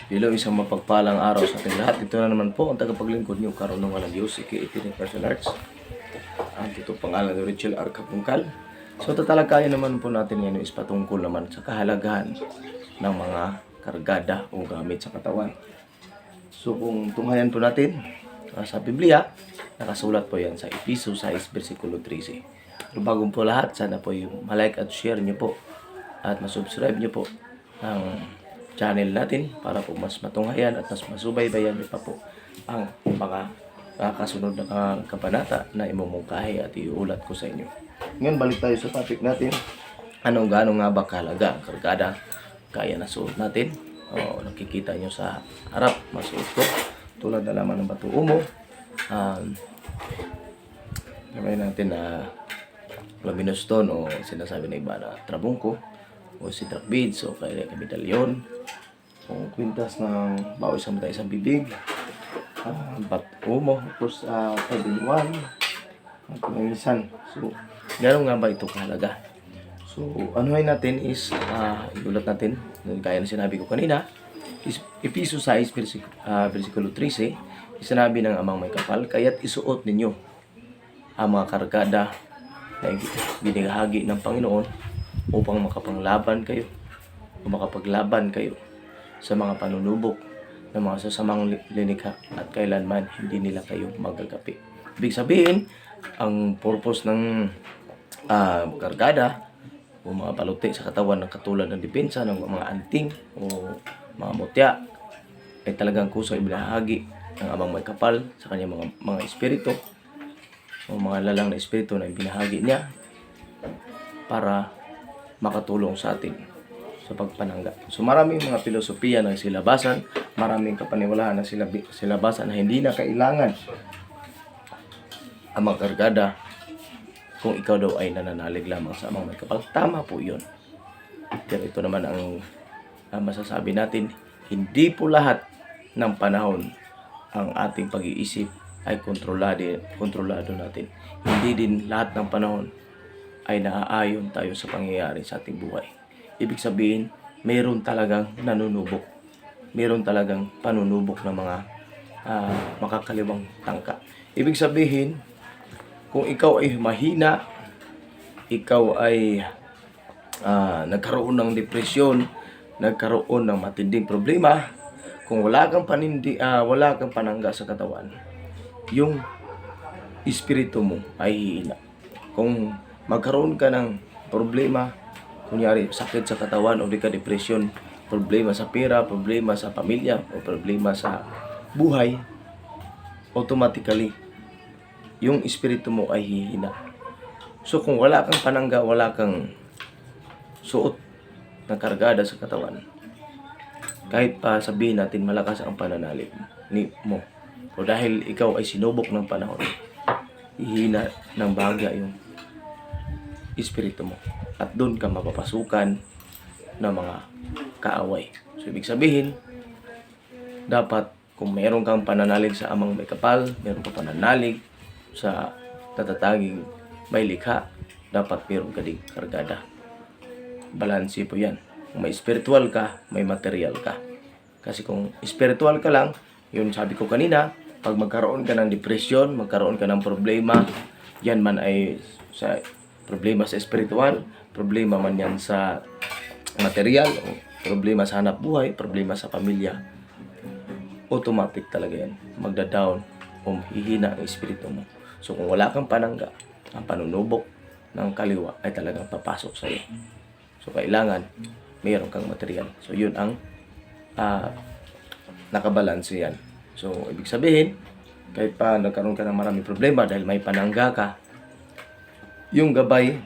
Hello, isang mapagpalang araw sa ating lahat. Ito na naman po ang tagapaglingkod niyo, Karunungan ng Diyos, aka Martial Arts. Ang ito pangalan ni Richel R. Kapungkal. So, tatalakayin naman po natin ngayon is patungkol naman sa kahalagahan ng mga kargada o gamit sa katawan. So, kung tunghayan po natin sa Biblia, nakasulat po yan sa Efeso 6, versikulo 13. Pero bago po lahat, sana po yung malike at share niyo po at masubscribe niyo po ang channel natin para po mas matunghayan at mas masubaybayan niyo pa po ang mga kasunod na kabanata na imumungkahi at iulat ko sa inyo. Ngayon balik tayo sa topic natin. Gaano nga ba kahalaga ang kargada? Kaya nasuot natin. Nakikita nyo sa harap, masuot ko. Tulad na lamang ng bato umo. Gawin natin na luminous stone o sinasabi na iba na trabungko o cedar beads o kaya medalyon o kwintas ng bawat isang bibig, bat umo, tapos 5-in-1 at minsan. So, gano'n nga ba ito kahalaga? So, anuhin natin is iulat natin, gaya na sinabi ko kanina, is Efeso 6, versikulo 13, sinabi ng Amang may kapal, kaya't isuot ninyo ang mga kargada na binigahagi ng Panginoon upang makapaglaban kayo sa mga panunubok ng mga sasamang linikha at kailanman hindi nila kayo magagapi. Ibig sabihin, ang purpose ng kargada o mga paluti sa katawan ng katulad ng depensa ng mga anting o mga mutya ay talagang kusang ibinahagi ng Amang may kapal sa kanyang mga espiritu o mga lalang na espiritu na ibinahagi niya para makatulong sa atin sa pagpanangga. So maraming mga filosofiya ng silabasan, maraming kapaniwalaan ng silabasan na hindi na kailangan ang mga kargada kung ikaw daw ay nananalig lamang sa Amang may kapal. Tama po yun. Pero ito naman ang masasabi natin, hindi po lahat ng panahon ang ating pag-iisip ay kontrolado natin. Hindi din lahat ng panahon ay naaayon tayo sa pangyayari sa ating buhay. Ibig sabihin, mayroon talagang nanunubok. Mayroon talagang panunubok ng mga makakaliwang tangka. Ibig sabihin, kung ikaw ay mahina, ikaw ay nagkaroon ng depresyon, nagkaroon ng matinding problema, kung wala kang panangga sa katawan, yung espiritu mo ay hihina. Kung magkaroon ka ng problema, kunyari sakit sa katawan o di ka depression, problema sa pera, problema sa pamilya o problema sa buhay, automatically yung espiritu mo ay hihina. So kung wala kang panangga, wala kang suot na kargada sa katawan, kahit pa sabihin natin malakas ang pananalig mo, o dahil ikaw ay sinubok ng panahon, hihina ng bahagya yung espiritu mo at doon ka mapapasukan ng mga kaaway. So ibig sabihin, dapat kung mayroon kang pananalig sa Amang may kapal, mayroon kang pananalig sa tatataging may likha, dapat mayroon ka ding kargada. Balanse po yan. Kung may spiritual ka, may material ka. Kasi kung spiritual ka lang, yun sabi ko kanina, pag magkaroon ka ng depression, magkaroon ka ng problema, yan man ay sa problema sa spiritual, problema man yan sa material, o problema sa hanap buhay, problema sa pamilya, automatic talaga yan. Magda-down o hihina ang espiritu mo. So kung wala kang panangga, ang panunubok ng kaliwa ay talagang papasok sa iyo. So kailangan mayroon kang material. So yun ang nakabalanse yan. So ibig sabihin, kahit pa nagkaroon ka ng maraming problema dahil may panangga ka, yung gabay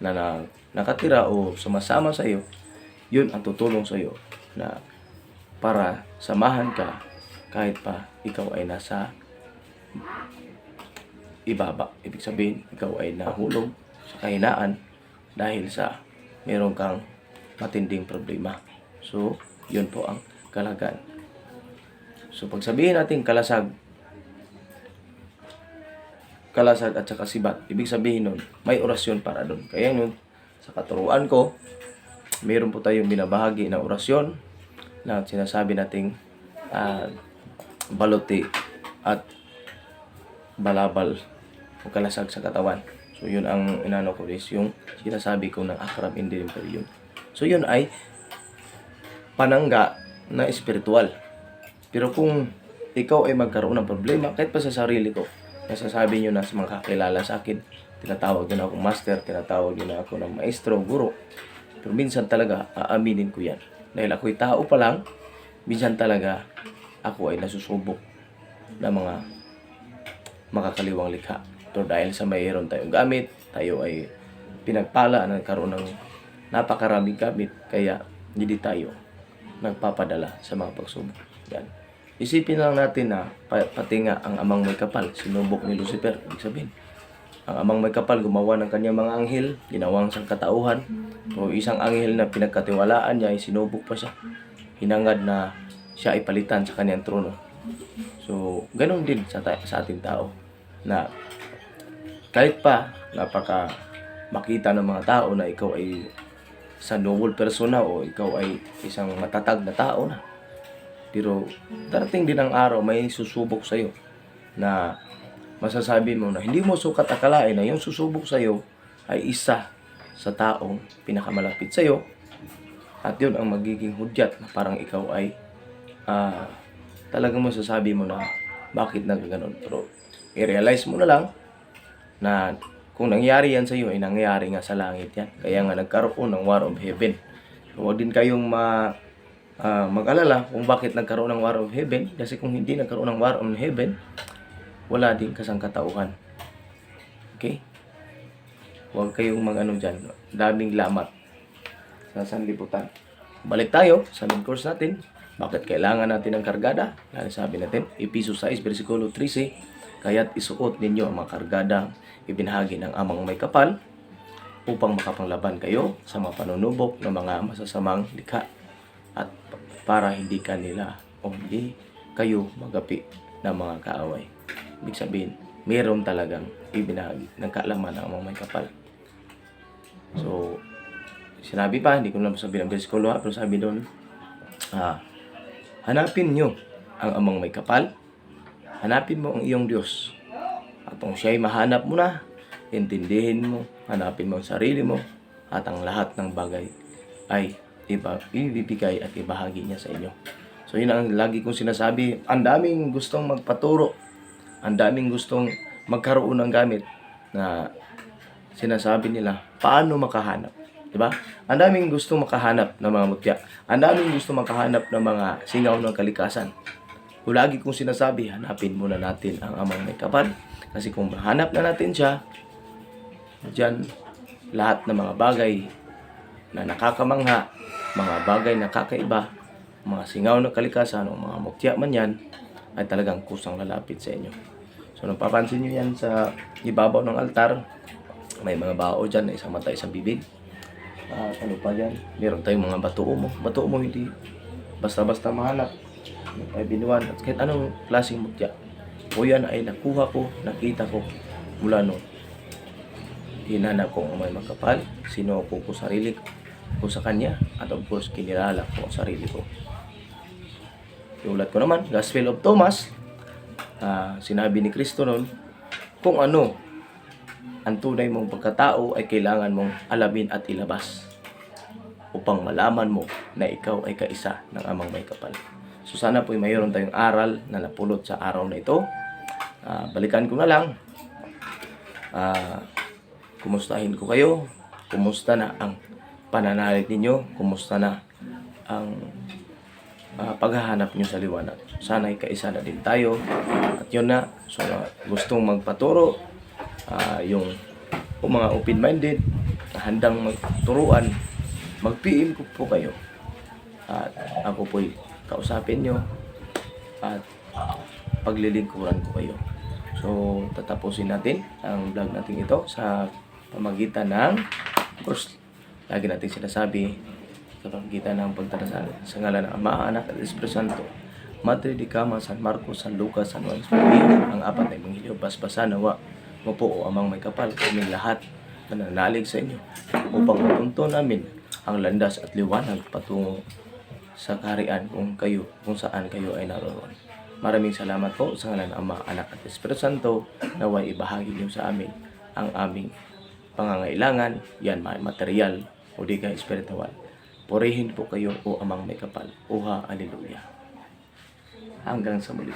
na nakatira o sumasama sa iyo, yun ang tutulong sa iyo na para samahan ka kahit pa ikaw ay nasa ibaba. Ibig sabihin, ikaw ay nahulog sa kahinaan dahil sa meron kang matinding problema. So, yun po ang kalagayan. So, pag sabihin natin kalasag at saka sibat, ibig sabihin nun, may orasyon para doon. Kaya yun, sa katuruan ko, mayroon po tayong binabahagi na orasyon na sinasabi nating baluti at balabal o kalasag sa katawan. So yun ang inano ko is yung sinasabi ko ng akram hindi rin pala yun. So yun ay panangga na espiritual. Pero kung ikaw ay magkaroon ng problema, kahit pa sa sarili ko, nasasabi nyo na sa mga kakilala sa akin, tinatawag nyo na akong master, tinatawag nyo na ako ng maestro, guro. Pero minsan talaga, aaminin ko yan. Dahil ako'y tao pa lang, minsan talaga ako ay nasusubok ng mga makakaliwang likha. Pero dahil sa mayroon tayong gamit, tayo ay pinagpala na nagkaroon ng napakaraming gamit, kaya hindi tayo nagpapadala sa mga pagsubok. Yan. Isipin lang natin na pati nga ang amang may kapal, sinubok ni Lucifer. Ibig sabihin, ang amang may kapal gumawa ng kanyang mga anghel, ginawang sangkatauhan. O isang anghel na pinagkatiwalaan niya ay sinubok pa siya. Hinangad na siya ay palitan sa kanyang trono. So, ganun din sa ating tao. Na kahit pa napaka makita ng mga tao na ikaw ay sa noble persona o ikaw ay isang matatag na tao na. Pero darating din ang araw may susubok sa iyo na masasabi mo na hindi mo sukat akalain na yung susubok sa iyo ay isa sa taong pinakamalapit sa iyo at yun ang magiging hudyat na parang ikaw ay talagang masasabi mo na bakit nagaganon. Pero i-realize mo na lang na kung nangyari yan sa iyo ay nangyari nga sa langit yan. Kaya nga nagkaroon ng War of Heaven. Huwag din kayong mag-alala kung bakit nagkaroon ng War of Heaven. Kasi kung hindi nagkaroon ng War of Heaven, wala din kasangkatauhan. Okay? Huwag kayong mag-ano dyan. Daming lamat sa sanlibutan. Balik tayo sa main course natin. Bakit kailangan natin ng kargada? Yan sabi natin, Efesos 6, versikulo 13, kaya't isuot ninyo ang mga kargada ibinahagi ng amang may kapal upang makapanglaban kayo sa mga panunubok ng mga masasamang likha at para hindi kanila o hindi kayo magapi ng mga kaaway. Ibig sabihin, mayroon talagang ibinahagi ng kaalaman ng amang may kapal. So, sinabi pa, hindi ko na sabihin ang versikulo, pero sabi doon, hanapin nyo ang amang may kapal, hanapin mo ang iyong Diyos. At kung siya'y mahanap mo na, intindihin mo, hanapin mo ang sarili mo, at ang lahat ng bagay ay ibibigay at ibahagi niya sa inyo. So yun ang lagi kong sinasabi, ang daming gustong magpaturo, ang daming gustong magkaroon ng gamit na sinasabi nila, paano makahanap? Diba? Ang daming gustong makahanap ng mga mutya, ang daming gustong makahanap ng mga singaw ng kalikasan. Kung lagi kong sinasabi, hanapin muna natin ang amang may kapal. Kasi kung mahanap na natin siya, diyan lahat ng mga bagay na nakakamangha, mga bagay na kakaiba, mga singaw ng kalikasan o mga mutya man yan, ay talagang kusang lalapit sa inyo. So napapansin nyo yan sa ibabaw ng altar, may mga bao dyan na isang mata, isang bibig. Ano pa yan? Meron tayong mga batuo mo hindi basta-basta mahanap. Ay binuwan at kahit anong klaseng mutya. O yan ay nakuha ko, nakita ko mula nung hinanap ko ang may makapal, sinuko ko sarili ko sa kanya, at of course kinilala ko ang sarili ko. Iulat ko naman, Gospel of Thomas, sinabi ni Kristo noon, kung ano ang tunay mong pagkatao ay kailangan mong alamin at ilabas upang malaman mo na ikaw ay kaisa ng amang may kapal. So sana po mayroon tayong aral na napulot sa araw na ito. Balikan ko na lang. Kumustahin ko kayo. Kumusta na ang pananalig ninyo? Kumusta na ang paghahanap nyo sa liwanag? Sana ay kaisa na din tayo. At yun na. So gustong magpaturo, yung mga open-minded, handang magturuan, mag-PM ko po kayo. At ako po'y kausapin nyo at paglilingkuran ko kayo. So, tatapusin natin ang vlog natin ito sa pamagitan ng, of course, lagi natin sinasabi, sa pamagitan ng pagdarasal sa ngalan ng Ama, Anak at Espiritu Santo, Madre de Cama, San Marcos, San Lucas, San Juan Espadilla, ang apat na Ebanghelyo, basbasan nawa mo po o amang may kapal, kaming lahat nananalig sa inyo upang matunto namin ang landas at liwanag patungo sa kaharian kung saan kayo ay naroon. Maraming salamat po sa ngalan ng Ama, Anak at Espiritu Santo, naway ibahagi niyo sa amin ang aming pangangailangan, yan may material o di ka espiritual. Purihin po kayo o Amang may kapal. Uha, Alleluia. Hanggang sa muli.